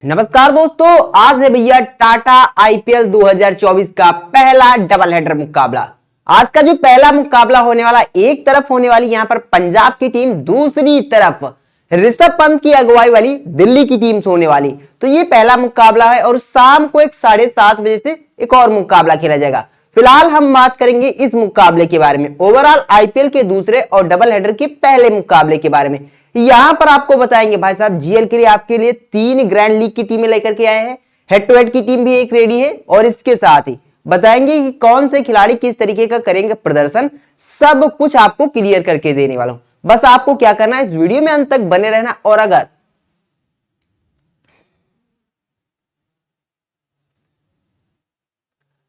नमस्कार दोस्तों, आज है भैया टाटा आईपीएल 2024 का पहला डबल हेडर मुकाबला। आज का जो पहला मुकाबला होने वाला, एक तरफ होने वाली यहां पर पंजाब की टीम, दूसरी तरफ ऋषभ पंत की अगुवाई वाली दिल्ली की टीम से होने वाली। तो ये पहला मुकाबला है और शाम को 7:30 बजे से एक और मुकाबला खेला जाएगा। फिलहाल हम बात करेंगे इस मुकाबले के बारे में, ओवरऑल आईपीएल के दूसरे और डबल हेडर के पहले मुकाबले के बारे में। यहां पर आपको बताएंगे भाई साहब, जीएल के लिए आपके लिए 3 ग्रैंड लीग की टीमें लेकर के आए हैं, हेड टू हेड की टीम भी एक रेडी है और इसके साथ ही बताएंगे कि कौन से खिलाड़ी किस तरीके का करेंगे प्रदर्शन, सब कुछ आपको क्लियर करके देने वाला हूं। बस आपको क्या करना है, इस वीडियो में अंत तक बने रहना। और अगर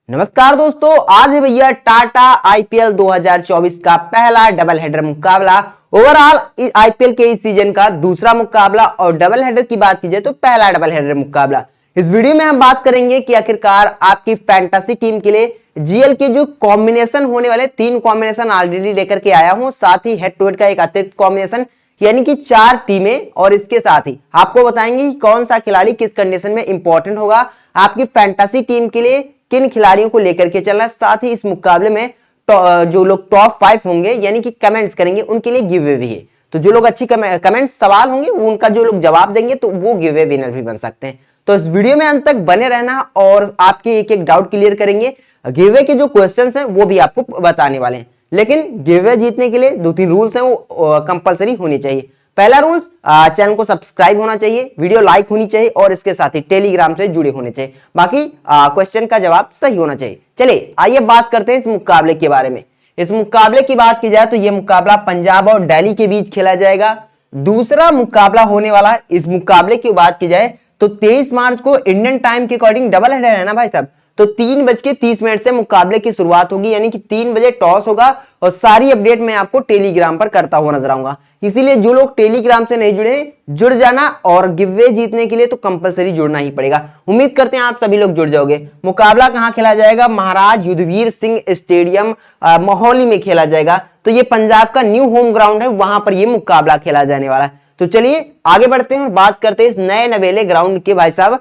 नमस्कार दोस्तों, आज है भैया टाटा आईपीएल 2024 का पहला डबल हेडर मुकाबला, ओवरऑल आईपीएल के इस सीजन का दूसरा मुकाबला। और डबल हेडर की बात की जाए तो पहला डबल हेडर मुकाबला। इस वीडियो में हम बात करेंगे कि आखिरकार आपकी फैंटेसी टीम के लिए जीएल के जो कॉम्बिनेशन होने वाले, 3 कॉम्बिनेशन ऑलरेडी लेकर के आया हूं, साथ ही हेड टू हेड का एक अतिरिक्त कॉम्बिनेशन, यानी कि 4 टीमें। और इसके साथ ही आपको बताएंगे कि कौन सा खिलाड़ी किस कंडीशन में इंपॉर्टेंट होगा आपकी फैंटेसी टीम के लिए, किन खिलाड़ियों को लेकर के चलना है। साथ ही इस मुकाबले में जो लोग टॉप 5 होंगे, यानी कि कमेंट्स करेंगे, उनके लिए गिव अवे भी है। तो जो लोग अच्छी कमेंट्स सवाल होंगे उनका जो लोग जवाब देंगे तो वो गिव अवे विनर भी बन सकते हैं। तो इस वीडियो में अंत तक बने रहना और आपके एक एक डाउट क्लियर करेंगे। गिव अवे के जो क्वेश्चंस हैं वो भी आपको बताने वाले हैं, लेकिन गिव अवे जीतने के लिए 2-3 रूल्स हैं, वो कंपलसरी होनी चाहिए। पहला रूल्स, चैनल को सब्सक्राइब होना चाहिए, वीडियो लाइक होनी चाहिए और इसके साथ ही टेलीग्राम से जुड़े होने चाहिए। बाकी क्वेश्चन का जवाब सही होना चाहिए। चलिए आइए बात करते हैं इस मुकाबले के बारे में। इस मुकाबले की बात की जाए तो यह मुकाबला पंजाब और दिल्ली के बीच खेला जाएगा। दूसरा मुकाबला होने वाला है। इस मुकाबले की बात की जाए तो 23 मार्च को इंडियन टाइम के अकॉर्डिंग डबल हेडर है ना भाई साहब, तो 3:30 से मुकाबले की शुरुआत होगी, यानी कि 3 बजे टॉस होगा। और सारी अपडेट मैं आपको टेलीग्राम पर करता हुआ नजर आऊंगा। इसीलिए जो लोग टेलीग्राम से नहीं जुड़े, जुड़ जाना। और गिवअवे जीतने के लिए तो कंपलसरी जुड़ना ही पड़ेगा। उम्मीद करते हैं आप सभी लोग जुड़ जाओगे। मुकाबला कहां खेला जाएगा? महाराज युद्धवीर सिंह स्टेडियम मोहाली में खेला जाएगा। तो ये पंजाब का न्यू होम ग्राउंड है, वहां पर यह मुकाबला खेला जाने वाला है। तो चलिए आगे बढ़ते हैं और बात करते हैं इस नए नवेले ग्राउंड के भाई साहब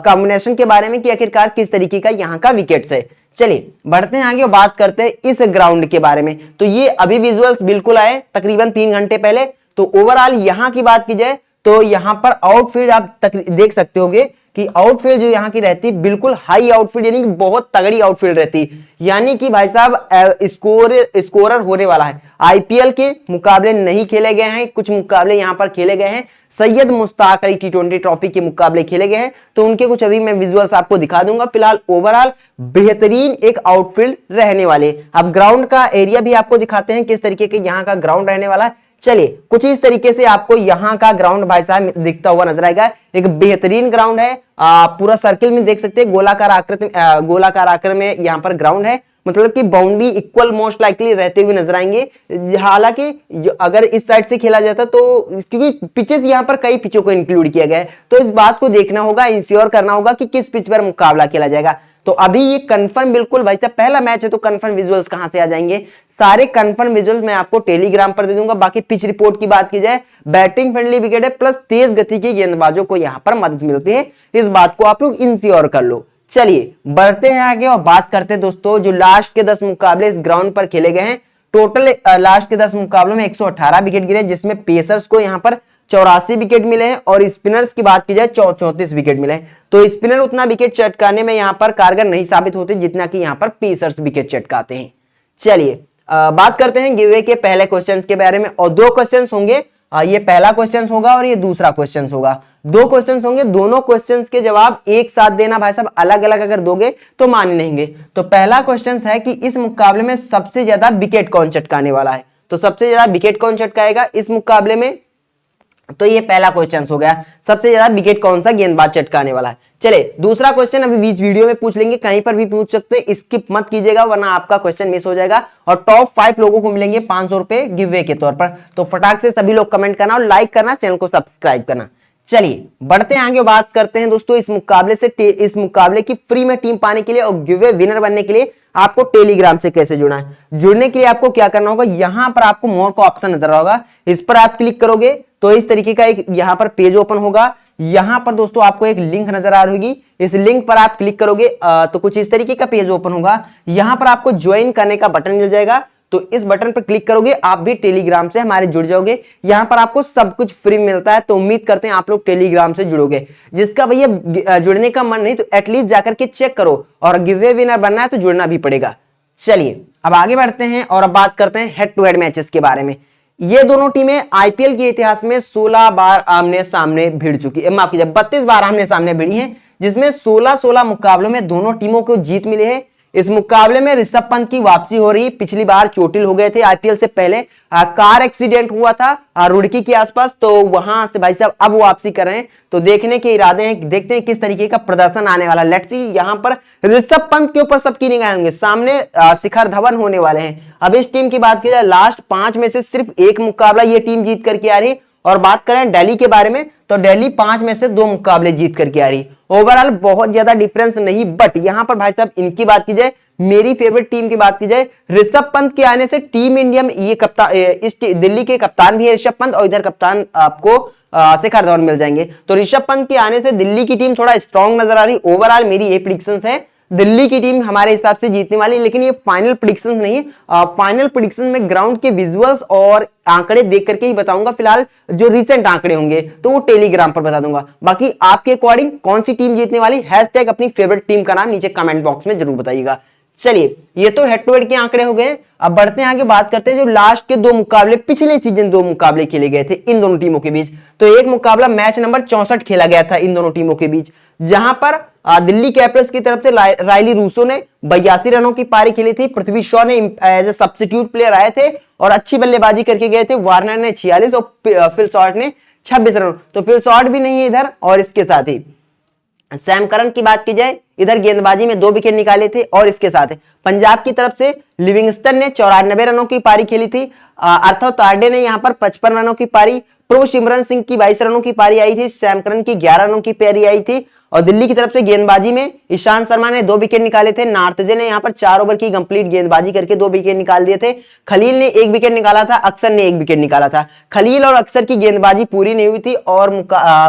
कॉम्बिनेशन के बारे में कि आखिरकार किस तरीके का यहां का विकेट्स है। चलिए बढ़ते हैं आगे और बात करते हैं इस ग्राउंड के बारे में। तो ये अभी विजुअल्स बिल्कुल आए तकरीबन 3 घंटे पहले। तो ओवरऑल यहां की बात की जाए तो यहां पर आउटफील्ड आप देख सकते होगे कि आउटफील्ड जो यहां की रहती है बिल्कुल हाई आउटफील्ड, यानी कि बहुत तगड़ी आउटफील्ड रहती है। यानी कि भाई साहब स्कोरर होने वाला है। आईपीएल के मुकाबले नहीं खेले गए हैं, कुछ मुकाबले यहां पर खेले गए हैं। सैयद मुश्ताक अली T20 ट्रॉफी के मुकाबले खेले गए हैं, तो उनके कुछ अभी मैं विजुअल्स आपको दिखा दूंगा। फिलहाल ओवरऑल बेहतरीन एक आउटफील्ड रहने वाले। अब ग्राउंड का एरिया भी आपको दिखाते हैं किस तरीके के यहाँ का ग्राउंड रहने वाला है। चलिए कुछ इस तरीके से आपको यहाँ का ग्राउंड भाई साहब दिखता हुआ नजर आएगा। एक बेहतरीन ग्राउंड है, पूरा सर्किल में देख सकते हैं, गोलाकार आकृति में यहाँ पर ग्राउंड है। मतलब कि बाउंड्री इक्वल मोस्ट लाइकली रहते हुए नजर आएंगे। हालांकि अगर इस साइड से खेला जाता तो, क्योंकि पिचेस यहाँ पर कई पिचों को इंक्लूड किया गया है, तो इस बात को देखना होगा, इंश्योर करना होगा कि किस पिच पर मुकाबला खेला जाएगा। तो अभी ये कंफर्म बिल्कुल भाई साहब पहला मैच है, तो कंफर्म विजुअल्स कहां से आ जाएंगे? सारे कंफर्म विजुअल्स मैं आपको टेलीग्राम पर दे दूंगा। बाकी पिच रिपोर्ट की बात की जाए, बैटिंग फ्रेंडली विकेट है, प्लस तेज गति के गेंदबाजों को यहां पर मदद मिलती है। इस बात को आप लोग इंश्योर कर लो। चलिए बढ़ते हैं आगे और बात करते हैं दोस्तों, जो लास्ट के 10 मुकाबले इस ग्राउंड पर खेले गए हैं। टोटल लास्ट के 10 मुकाबलों में 118 विकेट गिरे, जिसमें पेसर्स को यहां पर 84 विकेट मिले हैं और स्पिनर्स की बात की जाए 34 विकेट मिले हैं। तो स्पिनर उतना विकेट चटकाने में यहां पर कारगर नहीं साबित होते जितना कि यहां पर पेसर्स विकेट चटकाते हैं। चलिए बात करते हैं गिवअवे के पहले क्वेश्चंस के बारे में। और 2 क्वेश्चंस होंगे, ये पहला क्वेश्चन होगा और ये दूसरा क्वेश्चन होगा। 2 क्वेश्चन होंगे, दोनों क्वेश्चंस के जवाब एक साथ देना भाई साहब, अलग अलग अगर दोगे तो मान लेंगे। तो पहला क्वेश्चन है कि इस मुकाबले में सबसे ज्यादा विकेट कौन चटकाने वाला है? तो सबसे ज्यादा विकेट कौन चटकाएगा इस मुकाबले में? तो ये पहला क्वेश्चन हो गया, सबसे ज्यादा विकेट कौन सा गेंदबाज चटकाने वाला है। चले दूसरा क्वेश्चन अभी बीच वीडियो में पूछ लेंगे, कहीं पर भी पूछ सकते हैं, स्किप मत कीजिएगा वरना आपका क्वेश्चन मिस हो जाएगा। और टॉप 5 लोगों को मिलेंगे 500 रुपए गिवअवे के तौर पर। तो फटाक से सभी लोग कमेंट करना और लाइक करना, चैनल को सब्सक्राइब करना। चलिए बढ़ते हैं आगे, बात करते हैं दोस्तों इस मुकाबले की फ्री में टीम पाने के लिए और गिवअवे विनर बनने के लिए आपको टेलीग्राम से कैसे जुड़ना है। जुड़ने के लिए आपको क्या करना होगा, यहां पर आपको मोर का ऑप्शन नजर होगा, इस पर आप क्लिक करोगे तो इस तरीके का एक यहां पर पेज ओपन होगा। यहां पर दोस्तों आपको एक लिंक नजर आ रही होगी, इस लिंक पर आप क्लिक करोगे तो कुछ इस तरीके का पेज ओपन होगा। यहां पर आपको ज्वाइन करने का बटन मिल जाएगा, तो इस बटन पर क्लिक करोगे आप भी टेलीग्राम से हमारे जुड़ जाओगे। यहां पर आपको सब कुछ फ्री मिलता है, तो उम्मीद करते हैं आप लोग टेलीग्राम से जुड़ोगे। जिसका भैया जुड़ने का मन नहीं तो एटलीस्ट जाकर के चेक करो, और गिवे विनर बनना है तो जुड़ना भी पड़ेगा। चलिए अब आगे बढ़ते हैं और अब बात करते हैं हेड टू हेड मैचेस के बारे में। ये दोनों टीमें आईपीएल के इतिहास में 16 बार आमने सामने भिड़ चुकी है, माफ कीजिए 32 बार आमने सामने भिड़ी हैं, जिसमें 16-16 मुकाबलों में दोनों टीमों को जीत मिली है। इस मुकाबले में ऋषभ पंत की वापसी हो रही, पिछली बार चोटिल हो गए थे आईपीएल से पहले, कार एक्सीडेंट हुआ था रुड़की के आसपास, तो वहां से भाई साहब अब वापसी कर रहे हैं, तो देखने के इरादे हैं, देखते हैं किस तरीके का प्रदर्शन आने वाला। लेट्स सी, यहां पर ऋषभ पंत के ऊपर सबकी निगाहें होंगे, सामने शिखर धवन होने वाले हैं। अब इस टीम की बात की जाए, लास्ट 5 में से सिर्फ एक मुकाबला ये टीम जीत करके आ रही, और बात करें दिल्ली के बारे में तो दिल्ली 5 में से 2 मुकाबले जीत करके आ रही। ओवरऑल बहुत ज्यादा डिफरेंस नहीं, बट यहां पर भाई साहब इनकी बात की जाए, मेरी फेवरेट टीम की बात की जाए, ऋषभ पंत के आने से टीम इंडिया में ये कप्तान, इस दिल्ली के कप्तान भी है ऋषभ पंत, और इधर कप्तान आपको शिखर धवन मिल जाएंगे। तो ऋषभ पंत के आने से दिल्ली की टीम थोड़ा स्ट्रांग नजर आ रही। ओवरऑल मेरी ये प्रेडिक्शंस है, दिल्ली की टीम हमारे हिसाब से जीतने वाली, लेकिन ये फाइनल प्रेडिक्शन नहीं, फाइनल प्रेडिक्शन में ग्राउंड के विजुअल्स और आंकड़े देख करके ही बताऊंगा। फिलहाल जो रिसेंट आंकड़े होंगे तो वो टेलीग्राम पर बता दूंगा। बाकी आपके अकॉर्डिंग कौन सी टीम जीतने वाली, हैशटैग अपनी फेवरेट टीम का नाम नीचे कमेंट बॉक्स में जरूर बताइएगा। चलिए ये तो हेड टू हेड के आंकड़े हो गए, अब बढ़ते हैं आगे, बात करते हैं जो लास्ट के 2 मुकाबले, पिछले सीजन 2 मुकाबले खेले गए थे इन दोनों टीमों के बीच। तो एक मुकाबला मैच नंबर 64 खेला गया था इन दोनों टीमों के बीच, जहां पर दिल्ली कैपिटल्स की तरफ से रायली रूसो ने 82 रनों की पारी खेली थी, पृथ्वी शॉ ने एज ए सब्स्टिट्यूट प्लेयर आए थे और अच्छी बल्लेबाजी करके गए थे। वार्नर ने 46 और फिल शॉर्ट ने 26 रन, तो फिल शॉर्ट भी नहीं है इधर, और इसके साथ ही सैम करन की बात की जाए, इधर गेंदबाजी में 2 विकेट निकाले थे, और इसके साथ पंजाब की तरफ से लिविंगस्टन ने 94 रनों की पारी खेली थी, अर्थव तारडे ने यहां पर 55 रनों की पारी, प्रो सिमरन सिंह की 22 रनों की पारी आई थी, सैम करन की 11 रनों की पारी आई थी। और दिल्ली की तरफ से गेंदबाजी में ईशांत शर्मा ने 2 विकेट निकाले थे, नार्थजे ने यहां पर 4 ओवर की कंप्लीट गेंदबाजी करके 2 विकेट निकाल दिए थे, खलील ने 1 विकेट निकाला था, अक्सर ने 1 विकेट निकाला था। खलील और अक्सर की गेंदबाजी पूरी नहीं हुई थी, और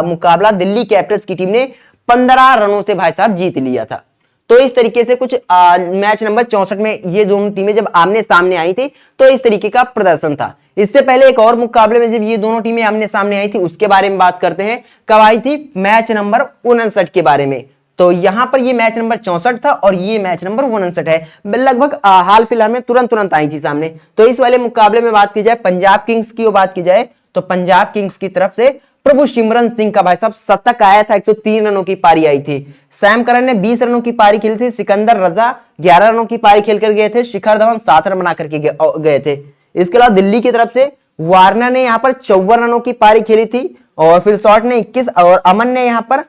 मुकाबला दिल्ली कैपिटल्स की टीम ने 15 रनों से भाई साहब जीत लिया था। तो इस तरीके से कुछ मैच नंबर 64 में ये दोनों टीमें जब आमने सामने आई थी तो इस तरीके का प्रदर्शन था। इससे पहले एक और मुकाबले में जब ये दोनों टीमें आमने सामने आई थी उसके बारे में बात करते हैं, कब आई थी, मैच नंबर 59 के बारे में। तो यहां पर ये मैच नंबर 64 था और ये मैच नंबर 59 है, लगभग हाल फिलहाल में तुरंत आई थी सामने। तो इस वाले मुकाबले में बात की जाए, पंजाब किंग्स की बात की जाए तो पंजाब किंग्स की तरफ से प्रभु सिमरन सिंह का भाई साहब शतक आया था, 103 रनों की पारी आई थी। सैम करन ने 20 रनों की पारी खेली थी, सिकंदर रजा 11 रनों की पारी खेलकर गए थे, शिखर धवन 7 रन बना करके गए थे। इसके अलावा दिल्ली की तरफ से वार्नर ने यहां पर 54 रनों की पारी खेली थी, और फिल शॉर्ट ने 21, और अमन ने यहां पर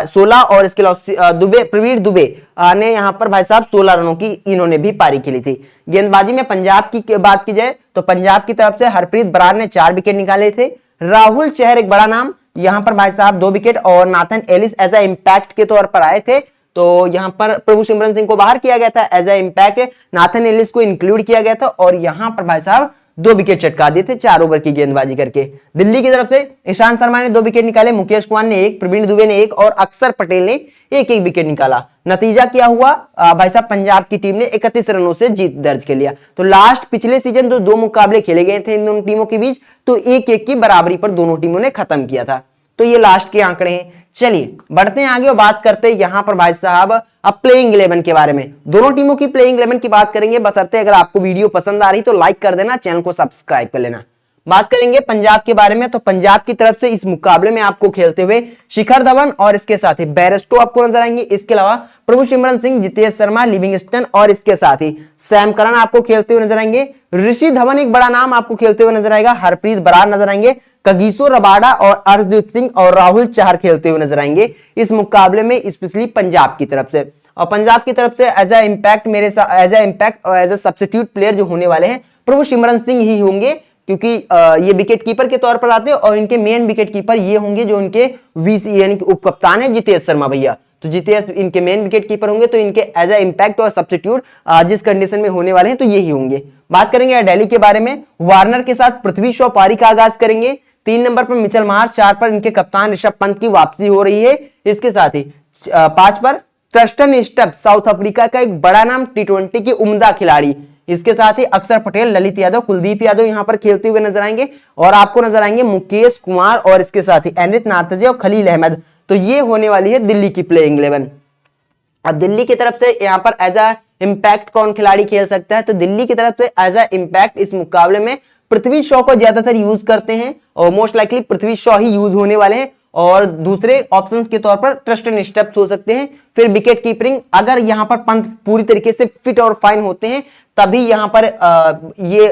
16, और इसके अलावा प्रवीण दुबे ने यहां पर भाई साहब 16 रनों की इन्होंने भी पारी खेली थी। गेंदबाजी में पंजाब की बात की जाए तो पंजाब की तरफ से हरप्रीत बरार ने 4 विकेट निकाले थे, राहुल चहर एक बड़ा नाम, यहां पर भाई साहब 2 विकेट, और Nathan Ellis as an impact के तौर पर आए थे। तो यहां पर प्रभु सिमरन सिंह को बाहर किया गया था, as an impact Nathan Ellis को इंक्लूड किया गया था, और यहां पर भाई साहब 2 विकेट चटका दिए थे 4 ओवर की गेंदबाजी करके। दिल्ली की तरफ से ईशांत शर्मा ने 2 विकेट निकाले, मुकेश कुमार ने 1, प्रवीण दुबे ने 1, और अक्षर पटेल ने 1 विकेट निकाला। नतीजा क्या हुआ भाई साहब, पंजाब की टीम ने 31 रनों से जीत दर्ज कर लिया। तो लास्ट पिछले सीजन 2 मुकाबले खेले गए थे इन दोनों टीमों के बीच, तो 1-1 की बराबरी पर दोनों टीमों ने खत्म किया था। तो ये लास्ट के आंकड़े हैं। चलिए बढ़ते हैं आगे और बात करते हैं यहां पर भाई साहब अब प्लेइंग 11 के बारे में। दोनों टीमों की प्लेइंग 11 की बात करेंगे, बशर्ते अगर आपको वीडियो पसंद आ रही तो लाइक कर देना, चैनल को सब्सक्राइब कर लेना। बात करेंगे पंजाब के बारे में, तो पंजाब की तरफ से इस मुकाबले में आपको खेलते हुए शिखर धवन और इसके साथ ही बैरस्टो आपको नजर आएंगे। इसके अलावा प्रभु सिमरन सिंह, जितेश शर्मा, लिविंगस्टन और इसके साथ ही सैम करन आपको खेलते हुए नजर आएंगे। ऋषि धवन एक बड़ा नाम आपको खेलते हुए नजर आएगा, हरप्रीत बरार नजर आएंगे, कगिसो रबाडा और अर्शदीप सिंह और राहुल चहर खेलते हुए नजर आएंगे इस मुकाबले में, स्पेशली पंजाब की तरफ से। और पंजाब की तरफ से एज ए इंपैक्ट और एज ए सब्स्टिट्यूट प्लेयर जो होने वाले हैं प्रभु सिमरन सिंह ही होंगे, क्योंकि ये विकेट कीपर के तौर पर आते हैं, और इनके मेन विकेट कीपर ये होंगे जो इनके वीसी यानी कि उपकप्तान है जितेश शर्मा भैया। तो जितेश इनके मेन विकेट कीपर होंगे, तो इनके एज ए इंपैक्ट और सब्स्टिट्यूट जिस कंडीशन में होने वाले हैं तो यही होंगे। बात करेंगे दिल्ली के बारे में, वार्नर के साथ पृथ्वी शॉ पारी का आगाज करेंगे, 3 नंबर पर मिचेल मार्श, 4 पर इनके कप्तान ऋषभ पंत की वापसी हो रही है। इसके साथ ही 5 पर ट्रस्टन स्टब्स, साउथ अफ्रीका का एक बड़ा नाम, टी20 की उम्दा खिलाड़ी। इसके साथ ही अक्षर पटेल, ललित यादव, कुलदीप यादव यहां पर खेलते हुए नजर आएंगे और आपको नजर आएंगे मुकेश कुमार और इसके साथ ही एनरिक नार्तजे और खलील अहमद। तो ये होने वाली है दिल्ली की प्लेइंग 11। अब दिल्ली की तरफ से यहां पर एज अ इंपैक्ट कौन खिलाड़ी खेल सकता है, तो दिल्ली की तरफ से एज अ इंपैक्ट इस मुकाबले में पृथ्वी शॉ को ज्यादातर यूज करते हैं और मोस्ट लाइकली पृथ्वी शॉ ही यूज होने वाले हैं। और दूसरे ऑप्शंस के तौर पर ट्रस्टन स्टब्स हो सकते हैं। फिर विकेट कीपिंग, अगर यहां पर पंत पूरी तरीके से फिट और फाइन होते हैं तभी यहां पर ये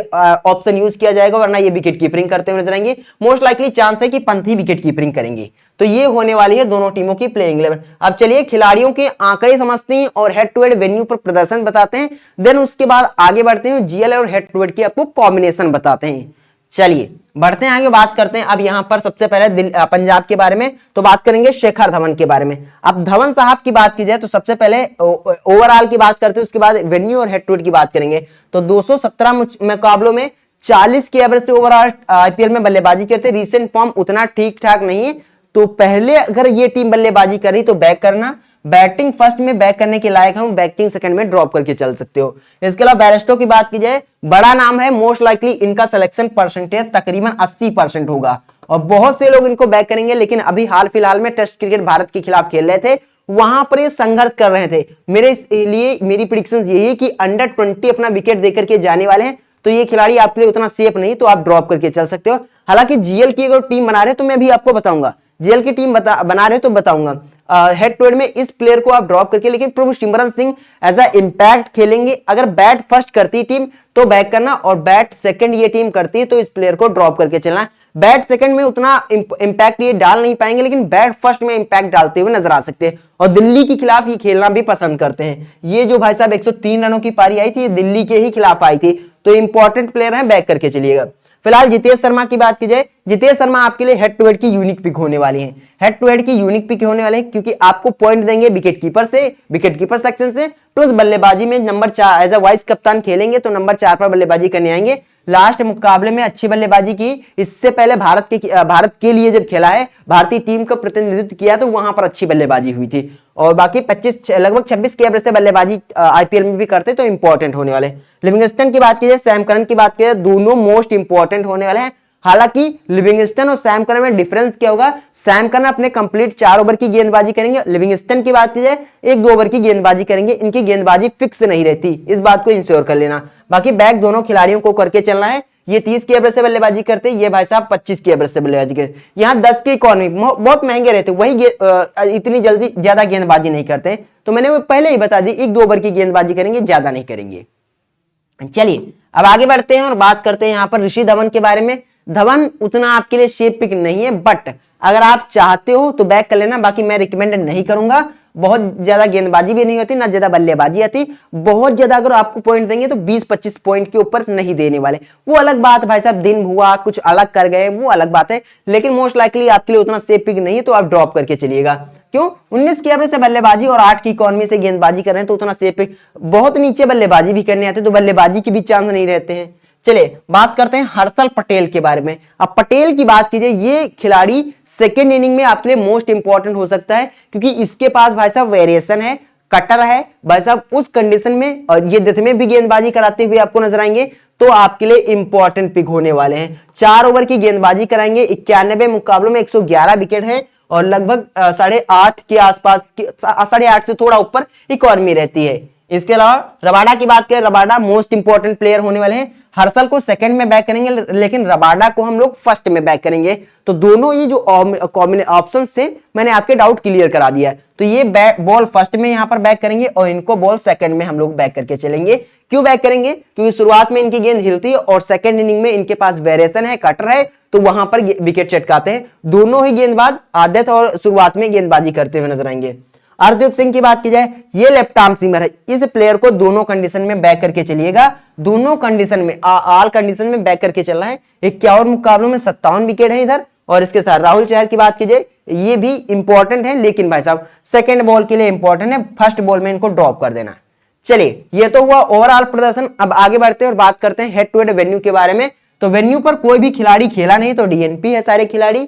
ऑप्शन यूज किया जाएगा, वरना ये विकेट कीपिंग करते हुए नजर आएंगे। मोस्ट लाइकली चांस है कि पंत ही विकेट कीपिंग करेंगे। तो ये होने वाली है दोनों टीमों की प्लेइंग 11। अब चलिए खिलाड़ियों के आंकड़े समझते हैं और हेड टू हेड वेन्यू पर प्रदर्शन बताते हैं। देन उसके बाद आगे बढ़ते हैं, जीएल और हेड टू हेड की आपको कॉम्बिनेशन बताते हैं। चलिए बढ़ते हैं आगे, बात करते हैं अब यहां पर सबसे पहले पंजाब के बारे में। तो बात करेंगे शेखर धवन के बारे में। अब धवन साहब की बात की जाए तो सबसे पहले ओवरऑल की बात करते हैं, उसके बाद वेन्यू और हेड टू हेड की बात करेंगे। तो 217 मुकाबलों में 40 की एवरेज से ओवरऑल आईपीएल में बल्लेबाजी करते। रिसेंट फॉर्म उतना ठीक ठाक नहीं है, तो पहले अगर ये टीम बल्लेबाजी कर रही तो बैक करना, बैटिंग फर्स्ट में बैक करने के लायक हम, बैटिंग सेकंड में ड्रॉप करके चल सकते हो। इसके अलावा बैरिस्टो की बात की जाए, बड़ा नाम है, मोस्ट लाइकली इनका सिलेक्शन परसेंटेज तकरीबन 80% होगा और बहुत से लोग इनको बैक करेंगे। लेकिन अभी हाल फिलहाल में टेस्ट क्रिकेट भारत के खिलाफ खेल रहे थे, वहां पर ये संघर्ष कर रहे थे। मेरे लिए मेरी प्रेडिक्शन यही है कि अंडर 20 अपना विकेट देकर के जाने वाले हैं, तो ये खिलाड़ी आपके लिए उतना सेफ नहीं, तो आप ड्रॉप करके चल सकते हो। हालांकि जीएल की अगर टीम बना रहे हो तो मैं भी आपको बताऊंगा, जीएल की टीम बना रहे हो तो बताऊंगा हेड टू हेड में इस प्लेयर को आप ड्रॉप करके। लेकिन प्रभु सिमरन सिंह एज अ इंपैक्ट खेलेंगे। अगर बैट फर्स्ट करती टीम तो बैक करना और बैट सेकंड ये टीम करती है तो इस प्लेयर को ड्रॉप करके चलना। बैट सेकंड में उतना इंपैक्ट ये डाल नहीं पाएंगे, लेकिन बैट फर्स्ट में इंपैक्ट डालते हुए नजर आ सकते हैं और दिल्ली के खिलाफ ये खेलना भी पसंद करते हैं। ये जो भाई साहब 103 रनों की पारी आई थी, ये दिल्ली के ही खिलाफ आई थी, तो इंपॉर्टेंट प्लेयर है, बैक करके चलिएगा। फिलहाल जितेश शर्मा की बात की जाए, जितेश शर्मा आपके लिए हेड टू हेड की यूनिक पिक होने वाली हैं। हेड टू हेड की यूनिक पिक होने वाले हैं क्योंकि आपको पॉइंट देंगे विकेट कीपर से, विकेट कीपर सेक्शन से, प्लस बल्लेबाजी में नंबर 4 एज अ वाइस कप्तान खेलेंगे तो नंबर 4 पर बल्लेबाजी करने आएंगे। लास्ट मुकाबले में अच्छी बल्लेबाजी की, इससे पहले भारत के लिए जब खेला है, भारतीय टीम का प्रतिनिधित्व किया तो वहां पर अच्छी बल्लेबाजी हुई थी और बाकी लगभग 26 के एवरेज से बल्लेबाजी आईपीएल में भी करते तो इंपॉर्टेंट होने वाले। लिविंगस्टन की बात की जाए, सैम करन की बात की जाए, दोनों मोस्ट इंपॉर्टेंट होने वाले हैं। हालांकि लिविंगस्टन और सैम करन में डिफरेंस क्या होगा, सैम करन अपने कंप्लीट 4 ओवर की गेंदबाजी करेंगे, लिविंगस्टन की बात की जाए 1-2 ओवर की गेंदबाजी करेंगे। इनकी गेंदबाजी फिक्स नहीं रहती, इस बात को इंश्योर कर लेना। बाकी बैक दोनों खिलाड़ियों को करके चलना है। ये 30 की एवरेज से बल्लेबाजी करते, ये भाई साहब 25 की एवरेज से बल्लेबाजी करते। यहाँ 10 की इकोनॉमी बहुत महंगे रहते, वही इतनी जल्दी ज्यादा गेंदबाजी नहीं करते। तो मैंने पहले ही बता दी, 1-2 ओवर की गेंदबाजी करेंगे, ज्यादा नहीं करेंगे। चलिए अब आगे बढ़ते हैं और बात करते हैं यहाँ पर ऋषि धवन के बारे में। धवन उतना आपके लिए शेप पिक नहीं है, बट अगर आप चाहते हो तो बैक कर लेना। बाकी मैं रिकमेंड नहीं करूंगा, बहुत ज्यादा गेंदबाजी भी नहीं होती, ना ज्यादा बल्लेबाजी आती। बहुत ज्यादा अगर आपको पॉइंट देंगे तो 20-25 पॉइंट के ऊपर नहीं देने वाले। वो अलग बात भाई साहब, दिन हुआ कुछ अलग कर गए, वो अलग बात है। लेकिन मोस्ट लाइकली आपके लिए उतना सेफ पिक नहीं है, तो आप ड्रॉप करके चलिएगा। क्यों? 19 की एवरेज से बल्लेबाजी और 8 की इकोनॉमी से गेंदबाजी कर रहे हैं तो उतना सेफ पिक। बहुत नीचे बल्लेबाजी भी करने आते तो बल्लेबाजी के भी चांस नहीं रहते हैं। चलिए बात करते हैं हर्षल पटेल के बारे में। अब पटेल की बात कीजिए, ये खिलाड़ी सेकेंड इनिंग में आपके लिए मोस्ट इंपॉर्टेंट हो सकता है क्योंकि इसके पास भाई साहब वेरिएशन है, कटर है भाई साहब उस कंडीशन में, और ये डेथ में भी गेंदबाजी कराते हुए आपको नजर आएंगे तो आपके लिए इंपॉर्टेंट पिक होने वाले हैं। 4 ओवर की गेंदबाजी कराएंगे, 91 मुकाबलों में 111 विकेट है और लगभग 8.5 के आसपास, 8.5 से थोड़ा ऊपर इकोनॉमी रहती है। इसके अलावा रबाडा की बात करें, रबाडा मोस्ट इंपॉर्टेंट प्लेयर होने वाले हैं। हर्षल को सेकंड में बैक करेंगे, लेकिन रबाडा को हम लोग फर्स्ट में बैक करेंगे। तो दोनों ये जो ऑप्शन थे मैंने आपके डाउट क्लियर करा दिया है। तो ये बॉल फर्स्ट में यहां पर बैक करेंगे और इनको बॉल सेकंड में हम लोग बैक करके चलेंगे। क्यों बैक करेंगे? क्योंकि शुरुआत में इनकी गेंद हिलती है और सेकंड इनिंग में इनके पास वेरिएशन है, कटर है, तो वहां पर विकेट चटकाते हैं। दोनों ही गेंदबाज आदत और शुरुआत में गेंदबाजी करते हुए नजर आएंगे। अर्शदीप सिंह की बात की जाए, ये लेफ्ट आर्म सीमर है, इस प्लेयर को दोनों कंडीशन में बैक करके चलिएगा। दोनों कंडीशन में, ऑल कंडीशन में बैक करके चलना है। 51 मुकाबलों में 57 विकेट है इधर। और इसके साथ राहुल चहर की बात कीजिए, ये भी इंपॉर्टेंट है, लेकिन भाई साहब सेकंड बॉल के लिए इंपॉर्टेंट है, फर्स्ट बॉल में इनको ड्रॉप कर देना। चलिए ये तो हुआ ओवरऑल प्रदर्शन। अब आगे बढ़ते हैं और बात करते हैं हेड टू हेड वेन्यू के बारे में। तो तो वेन्यू पर कोई भी खिलाड़ी खेला नहीं, तो डीएनपी है सारे खिलाड़ी।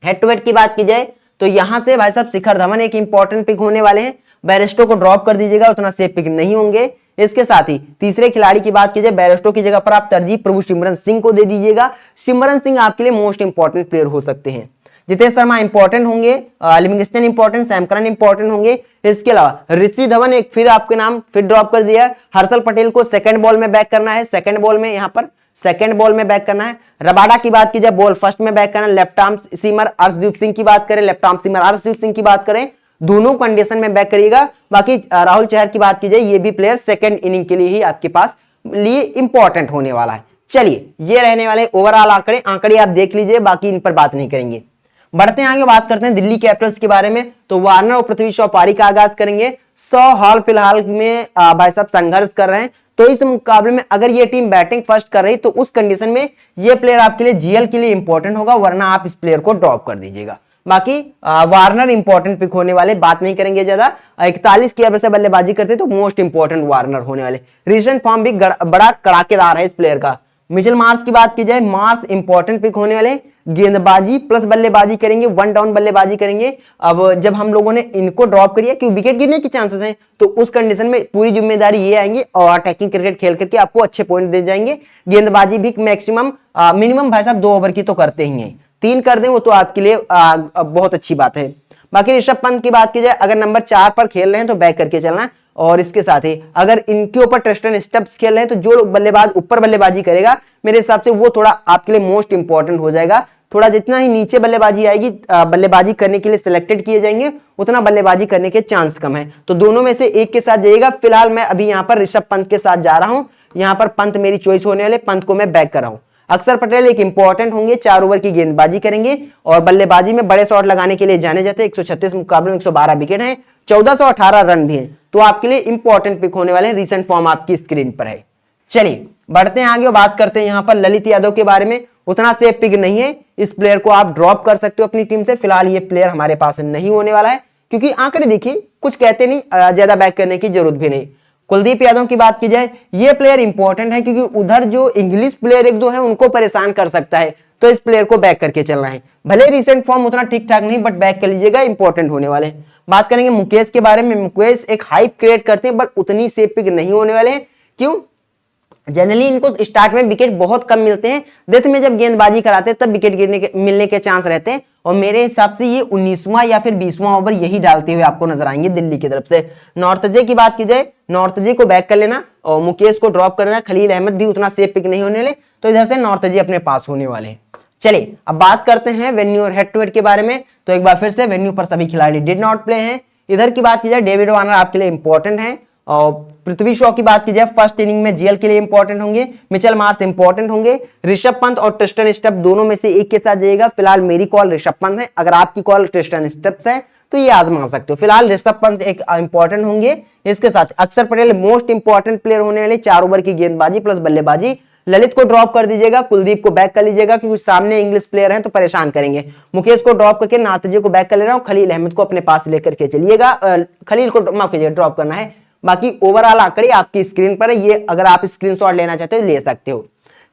हेड टू हेड की बात की जाए तो यहां से भाई साहब शिखर धवन एक इंपॉर्टेंट पिक होने वाले हैं, बैरिस्टो को ड्रॉप कर दीजिएगा, उतना सेफ पिक नहीं होंगे। इसके साथ ही तीसरे खिलाड़ी की बात की जाए, बैरिस्टो की जगह पर आप तरजीह प्रभु सिमरन सिंह को दे दीजिएगा। सिमरन सिंह आपके लिए मोस्ट इंपॉर्टेंट प्लेयर हो सकते हैं। जितेश शर्मा इंपॉर्टेंट होंगे, Livingstone important, Sam Curran important होंगे। इसके अलावा ऋषि धवन एक फिर आपके नाम फिर ड्रॉप कर दिया है। हर्षल पटेल को सेकंड बॉल में बैक करना है, सेकंड बॉल में यहां पर सेकंड बॉल में बैक करना है। रबाडा की बात की जाए बॉल फर्स्ट में बैक करना है। Left arm seamer Arshdeep Singh की बात करें, left arm seamer Arshdeep Singh की बात करें, दोनों कंडीशन में बैक करिएगा। बाकी राहुल चहर की बात की जाए, ये भी प्लेयर सेकंड इनिंग के लिए ही आपके पास लिए इंपॉर्टेंट होने वाला है। चलिए ये रहने वाले ओवरऑल आंकड़े आप देख लीजिए, बाकी इन पर बात नहीं करेंगे। बढ़ते हैं आगे, बात करते हैं दिल्ली कैपिटल्स के बारे में। तो वार्नर और पृथ्वी शॉ पारी का आगाज करेंगे। 100 हाल फिलहाल में भाई साहब संघर्ष कर रहे हैं, तो इस मुकाबले में अगर ये टीम बैटिंग फर्स्ट कर रही तो उस कंडीशन में ये प्लेयर आपके लिए जीएल के लिए इंपॉर्टेंट होगा, वरना आप इस प्लेयर को ड्रॉप कर दीजिएगा। बाकी वार्नर इंपॉर्टेंट पिक होने वाले, बात नहीं करेंगे ज्यादा। 41 की एवरेज से बल्लेबाजी करते तो मोस्ट इंपॉर्टेंट वार्नर होने वाले। रीसेंट फॉर्म भी बड़ा कड़ाकेदार है इस प्लेयर का। मिचेल मार्श की बात की जाए, मार्श इंपॉर्टेंट पिक होने वाले, गेंदबाजी प्लस बल्लेबाजी करेंगे, वन डाउन बल्लेबाजी करेंगे। अब जब हम लोगों ने इनको ड्रॉप करिए क्योंकि विकेट गिरने के चांसेस हैं, तो उस कंडीशन में पूरी जिम्मेदारी ये आएंगे और अटैकिंग क्रिकेट खेल करके आपको अच्छे पॉइंट दे जाएंगे। गेंदबाजी भी मैक्सिमम मिनिमम भाई साहब 2 ओवर की तो करते ही हैं, 3 कर दें वो तो आपके लिए बहुत अच्छी बात है। बाकी ऋषभ पंत की बात की जाए, अगर नंबर 4 पर खेल रहे हैं तो बैक करके चलना है। और इसके साथ ही अगर इनके ऊपर टेस्ट एंड स्टेप्स खेल रहे हैं तो जो बल्लेबाज ऊपर बल्लेबाजी करेगा मेरे हिसाब से वो थोड़ा आपके लिए मोस्ट इंपॉर्टेंट हो जाएगा। थोड़ा जितना ही नीचे बल्लेबाजी आएगी, बल्लेबाजी करने के लिए सिलेक्टेड किए जाएंगे, उतना बल्लेबाजी करने के चांस कम है। तो दोनों में से एक के साथ जाइएगा। फिलहाल मैं अभी यहाँ पर ऋषभ पंत के साथ जा रहा हूं, यहाँ पर पंत मेरी चॉइस होने वाले, पंत को मैं बैक कर रहा हूं। अक्षर पटेल एक इंपॉर्टेंट होंगे, 4 ओवर की गेंदबाजी करेंगे और बल्लेबाजी में बड़े शॉट लगाने के लिए जाने जाते हैं। 136 मुकाबले में 112 विकेट हैं, 1418 रन भी हैं, तो आपके लिए इंपॉर्टेंट पिक होने वाले हैं। रीसेंट फॉर्म आपकी स्क्रीन पर है। चलिए बढ़ते हैं आगे और बात करते हैं यहाँ पर ललित यादव के बारे में। उतना सेफ पिक नहीं है, इस प्लेयर को आप ड्रॉप कर सकते हो अपनी टीम से। फिलहाल ये प्लेयर हमारे पास नहीं होने वाला है क्योंकि आंकड़े देखिए कुछ कहते नहीं, ज्यादा बैक करने की जरूरत भी नहीं। कुलदीप यादव की बात की जाए, ये प्लेयर इंपॉर्टेंट है क्योंकि उधर जो इंग्लिश प्लेयर 1-2 है उनको परेशान कर सकता है, तो इस प्लेयर को बैक करके चलना है। भले रिसेंट फॉर्म उतना ठीक ठाक नहीं, बट बैक कर लीजिएगा, इंपॉर्टेंट होने वाले। बात करेंगे मुकेश के बारे में। मुकेश एक हाइप क्रिएट करते हैं बट उतनी सेफ पिक नहीं होने वाले हैं। क्यों? जनरली इनको स्टार्ट में विकेट बहुत कम मिलते हैं, डेथ में जब गेंदबाजी कराते हैं तब विकेट मिलने के चांस रहते हैं, और मेरे हिसाब से ये 19वां या फिर 20वां ओवर यही डालते हुए आपको नजर आएंगे दिल्ली की तरफ से। नॉर्थजे की बात की जाए, नॉर्थजे को बैक कर लेना और मुकेश को ड्रॉप कर लेना। खलील अहमद भी उतना सेफ पिक नहीं होने वाले, तो इधर से नॉर्थजे अपने पास होने वाले हैं। चलिए अब बात करते हैं वेन्यू और हेड टू हेड के बारे में। तो एक बार फिर से वेन्यू पर सभी खिलाड़ी डिड नॉट प्ले हैं। इधर की बात की जाए, डेविड वार्नर आपके लिए इंपॉर्टेंट है, और पृथ्वी शॉ की बात की जाए फर्स्ट इनिंग में जीएल के लिए इंपॉर्टेंट होंगे। मिचेल मार्श इंपॉर्टेंट होंगे। ऋषभ पंत और ट्रिस्टन स्टेप दोनों में से एक के साथ जाइएगा। फिलहाल मेरी कॉल ऋषभ पंत है, अगर आपकी कॉल ट्रिस्टन स्टेप्स है तो ये आजमा सकते हो। फिलहाल ऋषभ पंत एक इंपॉर्टेंट होंगे। इसके साथ अक्षर पटेल मोस्ट इंपॉर्टेंट प्लेयर होने वाले, 4 ओवर की गेंदबाजी प्लस बल्लेबाजी। ललित को ड्रॉप कर दीजिएगा, कुलदीप को बैक कर लीजिएगा क्योंकि सामने इंग्लिश प्लेयर हैं तो परेशान करेंगे। मुकेश को ड्रॉप करके नाथजी को बैक कर ले रहा हूं। खलील अहमद को अपने पास लेकर के चलिएगा, खलील को माफ कीजिएगा ड्रॉप करना है। बाकी ओवरऑल आंकड़े आपकी स्क्रीन पर है, ये अगर आप स्क्रीनशॉट लेना चाहते हो ले सकते हो।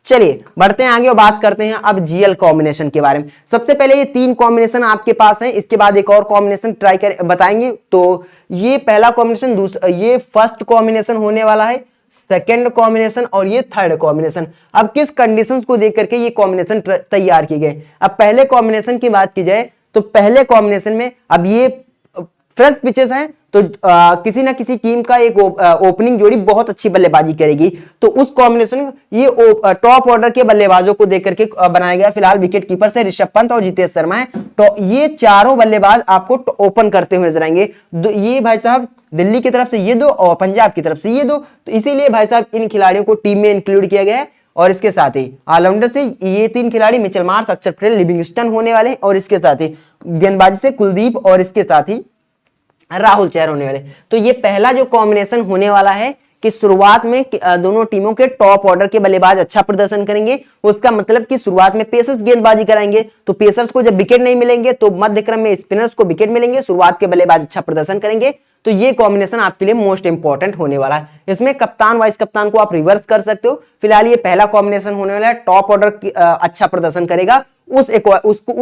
चलिए बढ़ते हैं आगे और बात करते हैं अब जीएल कॉम्बिनेशन के बारे में। सबसे पहले ये 3 कॉम्बिनेशन आपके पास है, इसके बाद एक और कॉम्बिनेशन ट्राई कर बताएंगे। तो ये पहला कॉम्बिनेशन, ये फर्स्ट कॉम्बिनेशन होने वाला है, सेकेंड कॉम्बिनेशन और ये थर्ड कॉम्बिनेशन। अब किस कंडीशंस को देख करके ये कॉम्बिनेशन तैयार किए गए। अब पहले कॉम्बिनेशन की बात की जाए तो पहले कॉम्बिनेशन में अब ये फ्रेश पिचेस हैं, तो किसी ना किसी टीम का एक ओपनिंग जोड़ी बहुत अच्छी बल्लेबाजी करेगी, तो उस कॉम्बिनेशन ये टॉप ऑर्डर के बल्लेबाजों को देख करके बनाया गया। फिलहाल विकेट कीपर से ऋषभ पंत और जितेश शर्मा है, तो ये चारों बल्लेबाज आपको ओपन करते हुए नजर आएंगे। ये भाई साहब दिल्ली की तरफ से ये 2 और पंजाब की तरफ से ये 2, तो इसीलिए भाई साहब इन खिलाड़ियों को टीम में इंक्लूड किया गया है। और इसके साथ ही ऑलराउंडर से ये 3 खिलाड़ी Mitchell Marsh, Axar Patel, Livingstone होने वाले हैं, और इसके साथ ही गेंदबाजी से कुलदीप और इसके साथ ही राहुल चहर होने वाले। तो ये पहला जो कॉम्बिनेशन होने वाला है कि शुरुआत में दोनों टीमों के टॉप ऑर्डर के बल्लेबाज अच्छा प्रदर्शन करेंगे। उसका मतलब कि शुरुआत में पेसर्स गेंदबाजी कराएंगे, तो पेसर्स को जब विकेट नहीं मिलेंगे तो मध्य क्रम में स्पिनर्स को विकेट मिलेंगे। शुरुआत के बल्लेबाज अच्छा प्रदर्शन करेंगे तो ये कॉम्बिनेशन आपके लिए मोस्ट इंपॉर्टेंट होने वाला है। इसमें कप्तान वाइस कप्तान को आप रिवर्स कर सकते हो। फिलहाल ये पहला कॉम्बिनेशन होने वाला है। टॉप ऑर्डर अच्छा प्रदर्शन करेगा उस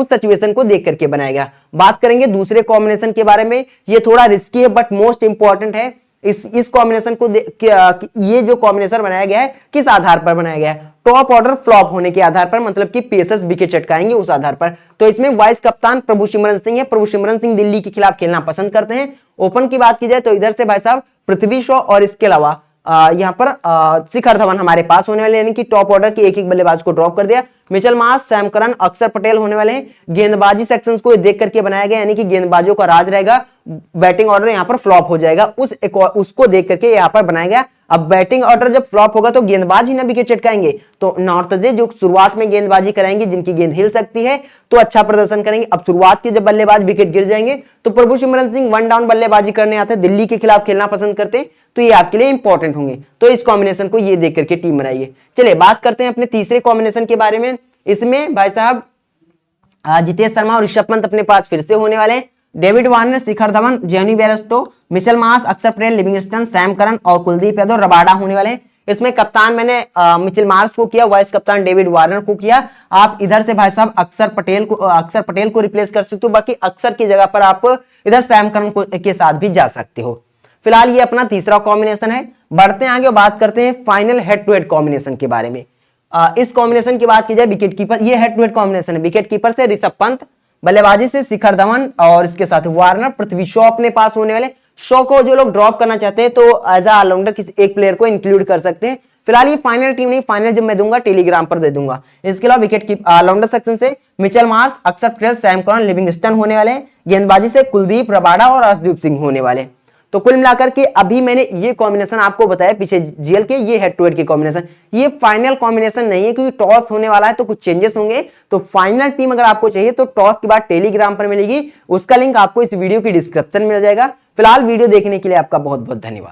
सिचुएशन को देख करके बनाएगा। बात करेंगे दूसरे कॉम्बिनेशन के बारे में, ये थोड़ा रिस्की है बट मोस्ट इंपॉर्टेंट है। इस कॉम्बिनेशन को ये जो कॉम्बिनेशन बनाया गया है किस आधार पर बनाया गया है? टॉप ऑर्डर फ्लॉप होने के आधार पर, मतलब कि पेसर्स विकेट चटकाएंगे उस आधार पर। तो इसमें वाइस कप्तान प्रभु सिमरन सिंह है। प्रभु सिमरन सिंह दिल्ली के खिलाफ खेलना पसंद करते हैं। ओपन की बात की जाए तो इधर से भाई साहब पृथ्वी शॉ और इसके अलावा यहां पर शिखर धवन हमारे पास होने वाले, यानी कि टॉप ऑर्डर के एक एक बल्लेबाज को ड्रॉप कर दिया। मिचेल मार्श, सैम करन, अक्षर पटेल होने वाले हैं। गेंदबाजी सेक्शंस को देख करके बनाया गया, यानी कि गेंदबाजों का राज रहेगा। बैटिंग ऑर्डर यहां पर फ्लॉप हो जाएगा, उसको देख करके यहां पर बनाया गया। अब बैटिंग ऑर्डर जब फ्लॉप होगा तो गेंदबाज ही ना विकेट चटकाएंगे, तो नॉर्थजे जो शुरुआत में गेंदबाजी कराएंगे, जिनकी गेंद हिल सकती है, तो अच्छा प्रदर्शन करेंगे। अब शुरुआत के जब बल्लेबाज विकेट गिर जाएंगे तो प्रभु सिमरन सिंह वन डाउन बल्लेबाजी करने आते हैं, दिल्ली के खिलाफ खेलना पसंद करते हैं, तो ये आपके लिए इंपॉर्टेंट होंगे। तो इस कॉम्बिनेशन को ये देख करके टीम बनाइए। चलिए बात करते हैं अपने तीसरे कॉम्बिनेशन के बारे में। इसमें भाई साहब जितेश शर्मा और ऋषभ पंत अपने पास फिर से होने वाले हैं। David Warner, Shikhar Dhawan, Jonny Bairstow, Mitchell Marsh, Axar Patel, Livingstone, Sam Curran और कुलदीप यादव, रबाडा होने वाले हैं। इसमें कप्तान मैंने मिचेल मार्श को किया, वाइस कप्तान डेविड वार्नर को किया। आप इधर से भाई साहब अक्षर पटेल को रिप्लेस कर सकते हो, बाकी अक्षर की जगह पर आप इधर सैम करन के साथ भी जा सकते हो। फिलहाल ये अपना तीसरा कॉम्बिनेशन है। बढ़ते हैं आगे और बात करते हैं final head to head combination के बारे में। इस कॉम्बिनेशन की बात की जाए विकेट कीपर, ये हेड टू हेड कॉम्बिनेशन है। विकेट कीपर से ऋषभ पंत, बल्लेबाजी से शिखर धवन और इसके साथ वार्नर, पृथ्वी शॉ अपने पास होने वाले। शॉ को जो लोग ड्रॉप करना चाहते हैं तो एज अ ऑलराउंडर किसी एक प्लेयर को इंक्लूड कर सकते हैं। फिलहाल ये फाइनल टीम नहीं, फाइनल जब मैं दूंगा टेलीग्राम पर दे दूंगा। इसके अलावा विकेट कीपर ऑलराउंडर सेक्शन से Mitchell Marsh, Axar Patel, Sam Curran, Livingstone होने वाले। गेंदबाजी से कुलदीप, रबाडा और अर्शदीप सिंह होने वाले। तो कुल मिलाकर के अभी मैंने ये कॉम्बिनेशन आपको बताया पीछे जीएल के, ये हेड टू हेड के कॉम्बिनेशन। ये फाइनल कॉम्बिनेशन नहीं है क्योंकि टॉस होने वाला है तो कुछ चेंजेस होंगे। तो फाइनल टीम अगर आपको चाहिए तो टॉस के बाद टेलीग्राम पर मिलेगी, उसका लिंक आपको इस वीडियो की डिस्क्रिप्शन में मिल जाएगा। फिलहाल वीडियो देखने के लिए आपका बहुत बहुत धन्यवाद।